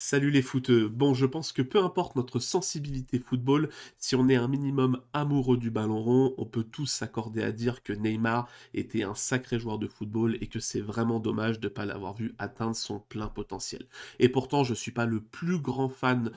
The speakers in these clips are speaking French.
Salut les footeux. Bon, je pense que peu importe notre sensibilité football, si on est un minimum amoureux du ballon rond, on peut tous s'accorder à dire que Neymar était un sacré joueur de football et que c'est vraiment dommage de ne pas l'avoir vu atteindre son plein potentiel. Et pourtant, je suis pas le plus grand fan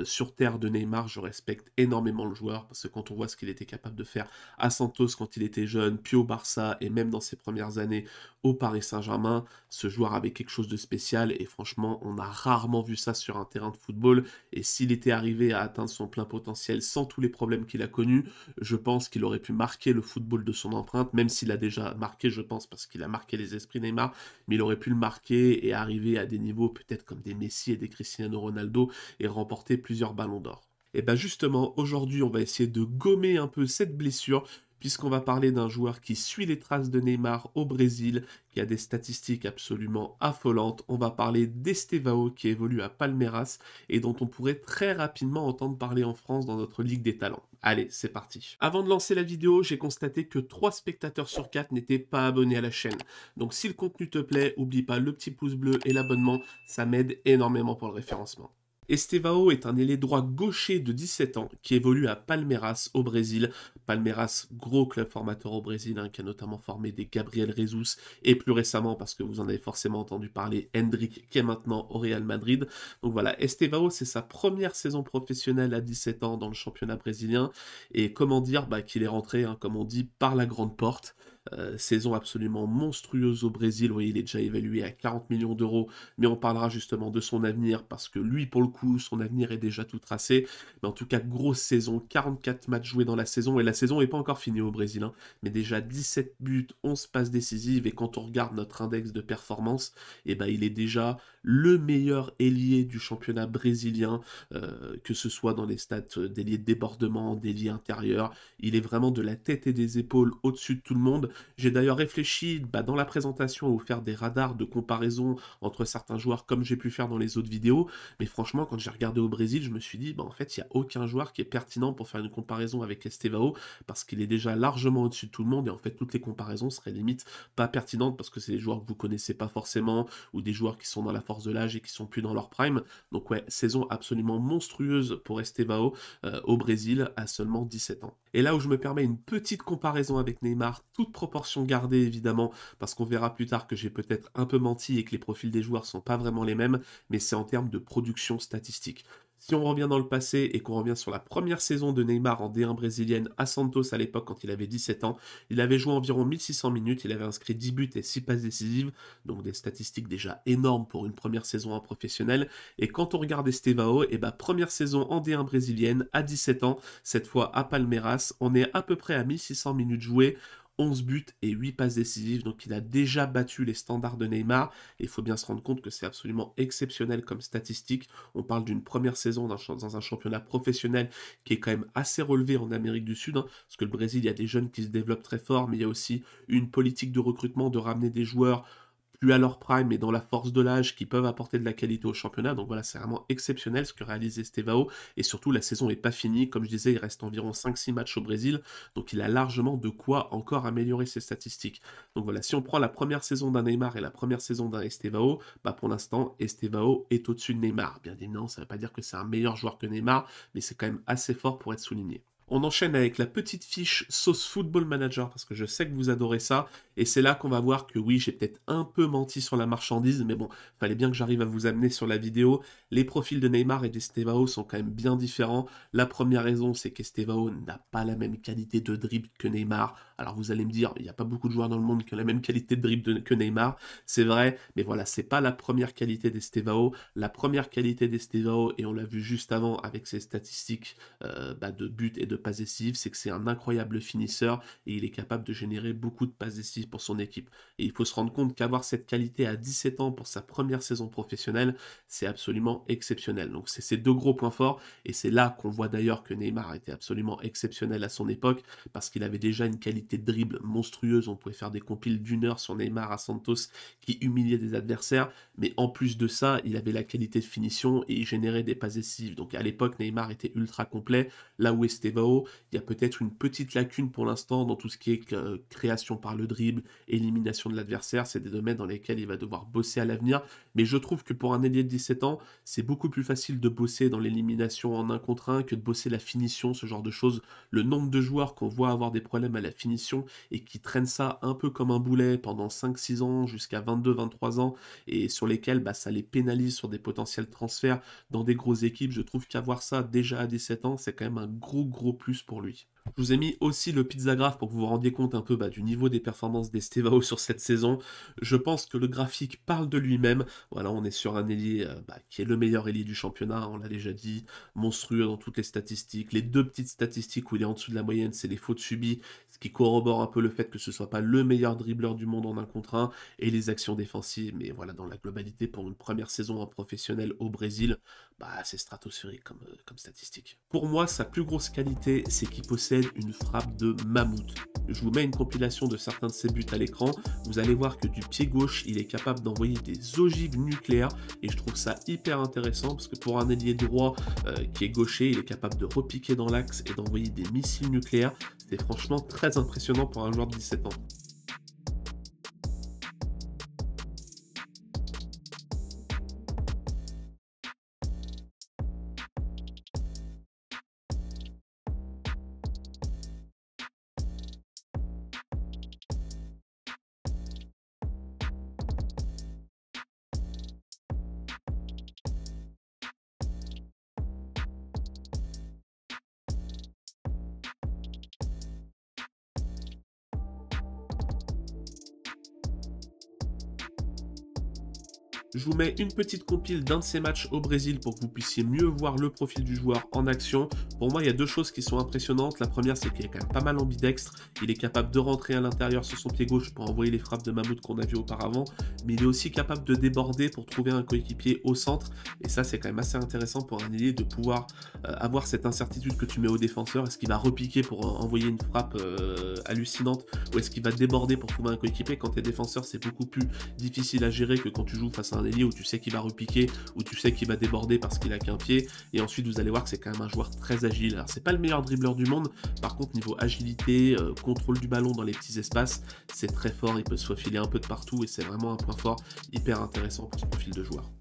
sur terre de Neymar, je respecte énormément le joueur parce que quand on voit ce qu'il était capable de faire à Santos quand il était jeune, puis au Barça et même dans ses premières années au Paris Saint-Germain, ce joueur avait quelque chose de spécial et franchement, on a rarement vu ça sur un terrain de football. Et s'il était arrivé à atteindre son plein potentiel sans tous les problèmes qu'il a connus, je pense qu'il aurait pu marquer le football de son empreinte, même s'il a déjà marqué, je pense, parce qu'il a marqué les esprits Neymar, mais il aurait pu le marquer et arriver à des niveaux peut-être comme des Messi et des Cristiano Ronaldo et remporter plusieurs ballons d'or. Et bien justement, aujourd'hui, on va essayer de gommer un peu cette blessure puisqu'on va parler d'un joueur qui suit les traces de Neymar au Brésil, qui a des statistiques absolument affolantes. On va parler d'Estevao, qui évolue à Palmeiras, et dont on pourrait très rapidement entendre parler en France dans notre Ligue des Talents. Allez, c'est parti. Avant de lancer la vidéo, j'ai constaté que 3 spectateurs sur 4 n'étaient pas abonnés à la chaîne. Donc si le contenu te plaît, oublie pas le petit pouce bleu et l'abonnement, ça m'aide énormément pour le référencement. Estevao est un ailier droit gaucher de 17 ans qui évolue à Palmeiras au Brésil. Palmeiras, gros club formateur au Brésil, qui a notamment formé des Gabriel Jesus et plus récemment, parce que vous en avez forcément entendu parler, Hendrik qui est maintenant au Real Madrid. Donc voilà, Estevao, c'est sa première saison professionnelle à 17 ans dans le championnat brésilien. Et comment dire qu'il est rentré, comme on dit, par la grande porte. Saison absolument monstrueuse au Brésil, où il est déjà évalué à 40 millions d'euros, mais on parlera justement de son avenir, parce que lui, pour le coup, son avenir est déjà tout tracé. Mais en tout cas, grosse saison, 44 matchs joués dans la saison, et la saison n'est pas encore finie au Brésil, mais déjà 17 buts, 11 passes décisives, et quand on regarde notre index de performance, il est déjà le meilleur ailier du championnat brésilien, que ce soit dans les stats d'ailier de débordement, d'ailier intérieur, il est vraiment de la tête et des épaules au-dessus de tout le monde. J'ai d'ailleurs réfléchi dans la présentation à vous faire des radars de comparaison entre certains joueurs comme j'ai pu faire dans les autres vidéos, mais franchement quand j'ai regardé au Brésil, je me suis dit en fait il n'y a aucun joueur qui est pertinent pour faire une comparaison avec Estevao parce qu'il est déjà largement au-dessus de tout le monde et en fait toutes les comparaisons seraient limite pas pertinentes parce que c'est des joueurs que vous connaissez pas forcément ou des joueurs qui sont dans la force de l'âge et qui sont plus dans leur prime. Donc ouais, saison absolument monstrueuse pour Estevao au Brésil à seulement 17 ans. Et là où je me permets une petite comparaison avec Neymar, toute proportion gardée évidemment, parce qu'on verra plus tard que j'ai peut-être un peu menti et que les profils des joueurs sont pas vraiment les mêmes, mais c'est en termes de production statistique. Si on revient dans le passé et qu'on revient sur la première saison de Neymar en D1 brésilienne à Santos à l'époque quand il avait 17 ans, il avait joué environ 1600 minutes, il avait inscrit 10 buts et 6 passes décisives, donc des statistiques déjà énormes pour une première saison en professionnel. Et quand on regarde Estevao, première saison en D1 brésilienne à 17 ans, cette fois à Palmeiras, on est à peu près à 1600 minutes jouées, 11 buts et 8 passes décisives, donc il a déjà battu les standards de Neymar, et il faut bien se rendre compte que c'est absolument exceptionnel comme statistique. On parle d'une première saison dans un championnat professionnel qui est quand même assez relevé en Amérique du Sud, parce que le Brésil, il y a des jeunes qui se développent très fort, mais il y a aussi une politique de recrutement, de ramener des joueurs plus à leur prime et dans la force de l'âge qui peuvent apporter de la qualité au championnat. Donc voilà, c'est vraiment exceptionnel ce que réalise Estevao. Et surtout, la saison n'est pas finie. Comme je disais, il reste environ 5-6 matchs au Brésil. Donc il a largement de quoi encore améliorer ses statistiques. Donc voilà, si on prend la première saison d'un Neymar et la première saison d'un Estevao, pour l'instant, Estevao est au-dessus de Neymar. Bien évidemment, ça ne veut pas dire que c'est un meilleur joueur que Neymar, mais c'est quand même assez fort pour être souligné. On enchaîne avec la petite fiche sauce Football Manager parce que je sais que vous adorez ça et c'est là qu'on va voir que oui, j'ai peut-être un peu menti sur la marchandise, mais bon, fallait bien que j'arrive à vous amener sur la vidéo. Les profils de Neymar et d'Estevao sont quand même bien différents. La première raison, c'est qu'Estevao n'a pas la même qualité de dribble que Neymar. Alors vous allez me dire, il n'y a pas beaucoup de joueurs dans le monde qui ont la même qualité de dribble que Neymar, c'est vrai, mais voilà, c'est pas la première qualité d'Estevao. La première qualité d'Estevao, et on l'a vu juste avant avec ses statistiques de buts et de passes décisives, c'est que c'est un incroyable finisseur et il est capable de générer beaucoup de passes décisives pour son équipe. Et il faut se rendre compte qu'avoir cette qualité à 17 ans pour sa première saison professionnelle, c'est absolument exceptionnel. Donc c'est ces deux gros points forts et c'est là qu'on voit d'ailleurs que Neymar était absolument exceptionnel à son époque parce qu'il avait déjà une qualité qualité de dribble monstrueuse. On pouvait faire des compiles d'une heure sur Neymar à Santos qui humiliait des adversaires. Mais en plus de ça, il avait la qualité de finition et il générait des passes décisives. Donc à l'époque, Neymar était ultra complet. Là où Estevao, il y a peut-être une petite lacune pour l'instant dans tout ce qui est création par le dribble, élimination de l'adversaire. C'est des domaines dans lesquels il va devoir bosser à l'avenir. Mais je trouve que pour un ailier de 17 ans, c'est beaucoup plus facile de bosser dans l'élimination en un contre un que de bosser la finition, ce genre de choses. Le nombre de joueurs qu'on voit avoir des problèmes à la finition et qui traînent ça un peu comme un boulet pendant 5-6 ans jusqu'à 22-23 ans et sur lesquels bah, ça les pénalise sur des potentiels transferts dans des grosses équipes, je trouve qu'avoir ça déjà à 17 ans, c'est quand même un gros plus pour lui. Je vous ai mis aussi le pizzagraph pour que vous vous rendiez compte un peu bah, du niveau des performances d'Estevao sur cette saison. Je pense que le graphique parle de lui-même. Voilà, on est sur un ailier bah, qui est le meilleur ailier du championnat, on l'a déjà dit, monstrueux dans toutes les statistiques. Les deux petites statistiques où il est en dessous de la moyenne, c'est les fautes subies, ce qui corrobore un peu le fait que ce soit pas le meilleur dribbleur du monde en un contre un, et les actions défensives. Mais voilà, dans la globalité, pour une première saison en professionnel au Brésil, bah, c'est stratosphérique comme statistique. Pour moi, sa plus grosse qualité, c'est qu'il possède une frappe de mammouth. Je vous mets une compilation de certains de ses buts à l'écran. Vous allez voir que du pied gauche, il est capable d'envoyer des ogives nucléaires. Et je trouve ça hyper intéressant parce que pour un ailier droit qui est gaucher, il est capable de repiquer dans l'axe et d'envoyer des missiles nucléaires. C'est franchement très impressionnant pour un joueur de 17 ans. Je vous mets une petite compile d'un de ces matchs au Brésil pour que vous puissiez mieux voir le profil du joueur en action. Pour moi, il y a deux choses qui sont impressionnantes. La première, c'est qu'il est quand même pas mal ambidextre. Il est capable de rentrer à l'intérieur sur son pied gauche pour envoyer les frappes de mammouth qu'on a vu auparavant. Mais il est aussi capable de déborder pour trouver un coéquipier au centre. Et ça, c'est quand même assez intéressant pour un ailier de pouvoir avoir cette incertitude que tu mets au défenseur. Est-ce qu'il va repiquer pour envoyer une frappe hallucinante ou est-ce qu'il va déborder pour trouver un coéquipier? Quand tu es défenseur, c'est beaucoup plus difficile à gérer que quand tu joues face à un ailier où tu sais qu'il va repiquer, où tu sais qu'il va déborder parce qu'il a qu'un pied. Et ensuite, vous allez voir que c'est quand même un joueur très agile. Alors, c'est pas le meilleur dribbleur du monde. Par contre, niveau agilité, contrôle du ballon dans les petits espaces, c'est très fort. Il peut se faufiler un peu de partout et c'est vraiment un point fort hyper intéressant pour ce profil de joueur.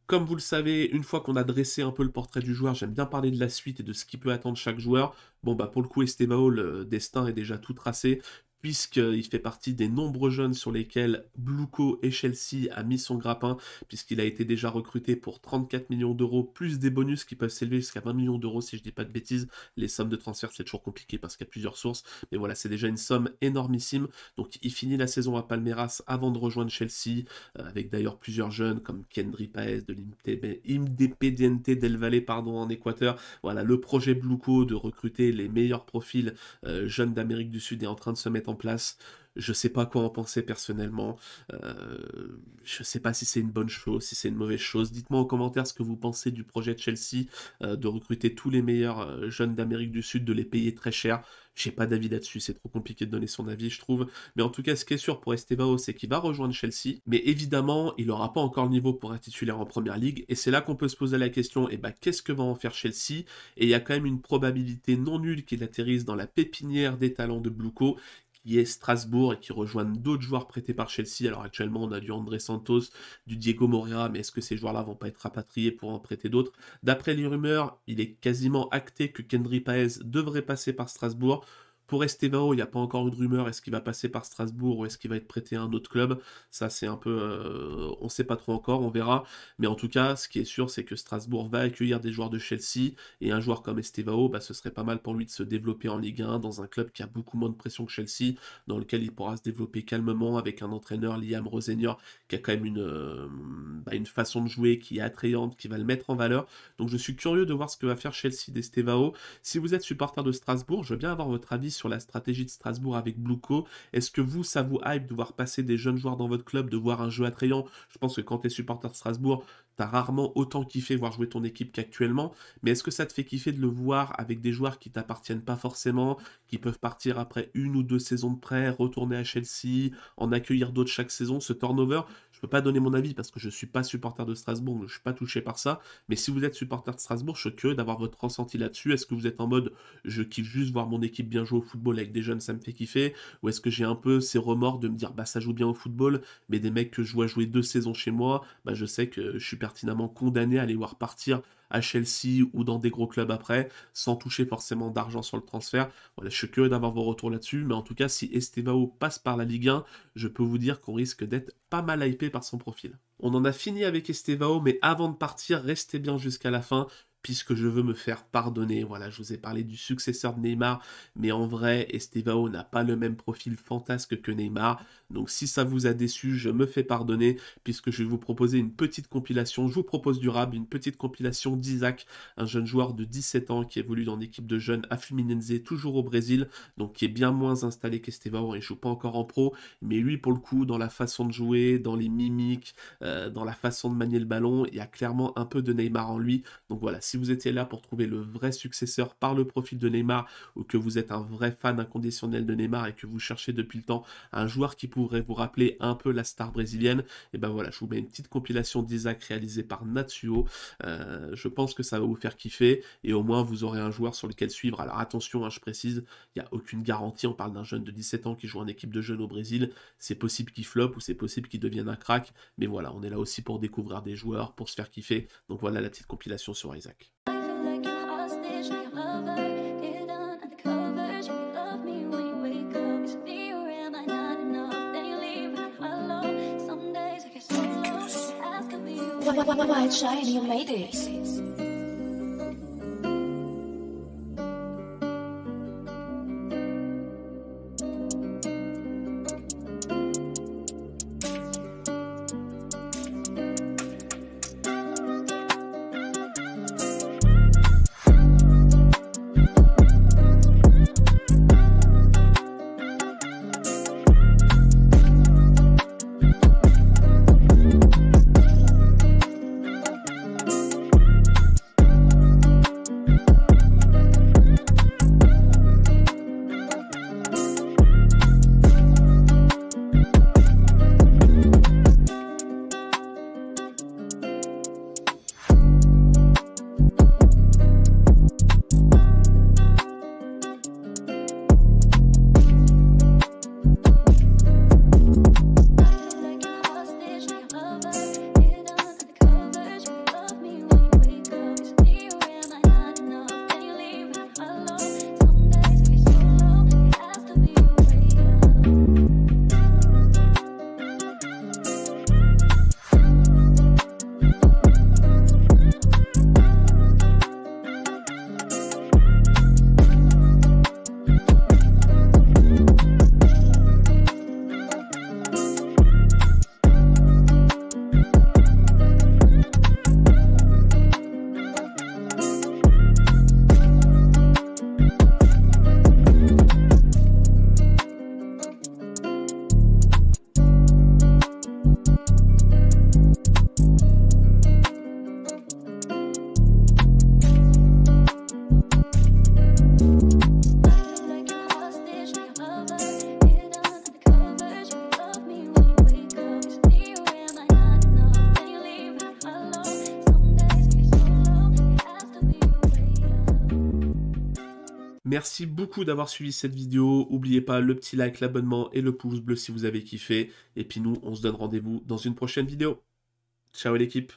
Comme vous le savez, une fois qu'on a dressé un peu le portrait du joueur, j'aime bien parler de la suite et de ce qui peut attendre chaque joueur. Bon, bah pour le coup, Estevao, le destin est déjà tout tracé, puisqu'il fait partie des nombreux jeunes sur lesquels Bluco et Chelsea a mis son grappin, puisqu'il a été déjà recruté pour 34 millions d'euros, plus des bonus qui peuvent s'élever jusqu'à 20 millions d'euros, si je dis pas de bêtises. Les sommes de transfert, c'est toujours compliqué parce qu'il y a plusieurs sources, mais voilà, c'est déjà une somme énormissime. Donc il finit la saison à Palmeiras avant de rejoindre Chelsea, avec d'ailleurs plusieurs jeunes comme Kendry Paez de l'Independiente del Valle pardon, en Équateur. Voilà, le projet Bluco de recruter les meilleurs profils jeunes d'Amérique du Sud est en train de se mettre en place. Je sais pas quoi en penser personnellement. Je sais pas si c'est une bonne chose, si c'est une mauvaise chose. Dites-moi en commentaire ce que vous pensez du projet de Chelsea, de recruter tous les meilleurs jeunes d'Amérique du Sud, de les payer très cher. J'ai pas d'avis là-dessus, c'est trop compliqué de donner son avis, je trouve. Mais en tout cas, ce qui est sûr pour Estevao, c'est qu'il va rejoindre Chelsea. Mais évidemment, il n'aura pas encore le niveau pour être titulaire en première ligue. Et c'est là qu'on peut se poser la question, et bah, qu'est-ce que va en faire Chelsea? Et il y a quand même une probabilité non nulle qu'il atterrisse dans la pépinière des talents de Bluco, qui est Strasbourg et qui rejoignent d'autres joueurs prêtés par Chelsea. Alors actuellement, on a du André Santos, du Diego Moreira, mais est-ce que ces joueurs-là vont pas être rapatriés pour en prêter d'autres? D'après les rumeurs, il est quasiment acté que Kendry Páez devrait passer par Strasbourg. Pour Estevao, il n'y a pas encore eu de rumeur, est-ce qu'il va passer par Strasbourg ou est-ce qu'il va être prêté à un autre club? Ça, c'est un peu... on ne sait pas trop encore, on verra. Mais en tout cas, ce qui est sûr, c'est que Strasbourg va accueillir des joueurs de Chelsea, et un joueur comme Estevao, bah, ce serait pas mal pour lui de se développer en Ligue 1, dans un club qui a beaucoup moins de pression que Chelsea, dans lequel il pourra se développer calmement, avec un entraîneur, Liam Rosenior, qui a quand même une façon de jouer qui est attrayante, qui va le mettre en valeur. Donc je suis curieux de voir ce que va faire Chelsea d'Estevao. Si vous êtes supporter de Strasbourg, je veux bien avoir votre avis sur la stratégie de Strasbourg avec Bluco. Est-ce que vous, ça vous hype de voir passer des jeunes joueurs dans votre club, de voir un jeu attrayant? Je pense que quand tu es supporter de Strasbourg, t'as rarement autant kiffé voir jouer ton équipe qu'actuellement, mais est-ce que ça te fait kiffer de le voir avec des joueurs qui t'appartiennent pas forcément, qui peuvent partir après 1 ou 2 saisons de prêt, retourner à Chelsea, en accueillir d'autres chaque saison, ce turnover? Je peux pas donner mon avis parce que je suis pas supporter de Strasbourg, donc je suis pas touché par ça, mais si vous êtes supporter de Strasbourg, je suis curieux d'avoir votre ressenti là-dessus. Est-ce que vous êtes en mode je kiffe juste voir mon équipe bien jouer au football avec des jeunes, ça me fait kiffer, ou est-ce que j'ai un peu ces remords de me dire bah ça joue bien au football, mais des mecs que je vois jouer 2 saisons chez moi, bah je sais que je suis pertinemment condamné à les voir partir à Chelsea ou dans des gros clubs après, sans toucher forcément d'argent sur le transfert. Voilà, je suis curieux d'avoir vos retours là-dessus, mais en tout cas, si Estevao passe par la Ligue 1, je peux vous dire qu'on risque d'être pas mal hypé par son profil. On en a fini avec Estevao, mais avant de partir, restez bien jusqu'à la fin, puisque je veux me faire pardonner. Voilà, je vous ai parlé du successeur de Neymar, mais en vrai, Estevao n'a pas le même profil fantasque que Neymar. Donc si ça vous a déçu, je me fais pardonner, puisque je vais vous proposer une petite compilation. Je vous propose du rap, une petite compilation d'Isaac, un jeune joueur de 17 ans qui évolue dans l'équipe de jeunes à Fluminense, toujours au Brésil, donc qui est bien moins installé qu'Estevao et joue pas encore en pro. Mais lui, pour le coup, dans la façon de jouer, dans les mimiques, dans la façon de manier le ballon, il y a clairement un peu de Neymar en lui. Donc voilà, si vous étiez là pour trouver le vrai successeur par le profil de Neymar, ou que vous êtes un vrai fan inconditionnel de Neymar et que vous cherchez depuis le temps un joueur qui pourrait vous rappeler un peu la star brésilienne, et ben voilà, je vous mets une petite compilation d'Isaac réalisée par Natsuo. Je pense que ça va vous faire kiffer, et au moins vous aurez un joueur sur lequel suivre. Alors attention, hein, je précise, il n'y a aucune garantie, on parle d'un jeune de 17 ans qui joue en équipe de jeunes au Brésil, c'est possible qu'il floppe ou c'est possible qu'il devienne un crack, mais voilà, on est là aussi pour découvrir des joueurs, pour se faire kiffer, donc voilà la petite compilation sur Isaac. White shiny, you made it. Merci beaucoup d'avoir suivi cette vidéo. N'oubliez pas le petit like, l'abonnement et le pouce bleu si vous avez kiffé. Et puis nous, on se donne rendez-vous dans une prochaine vidéo. Ciao l'équipe.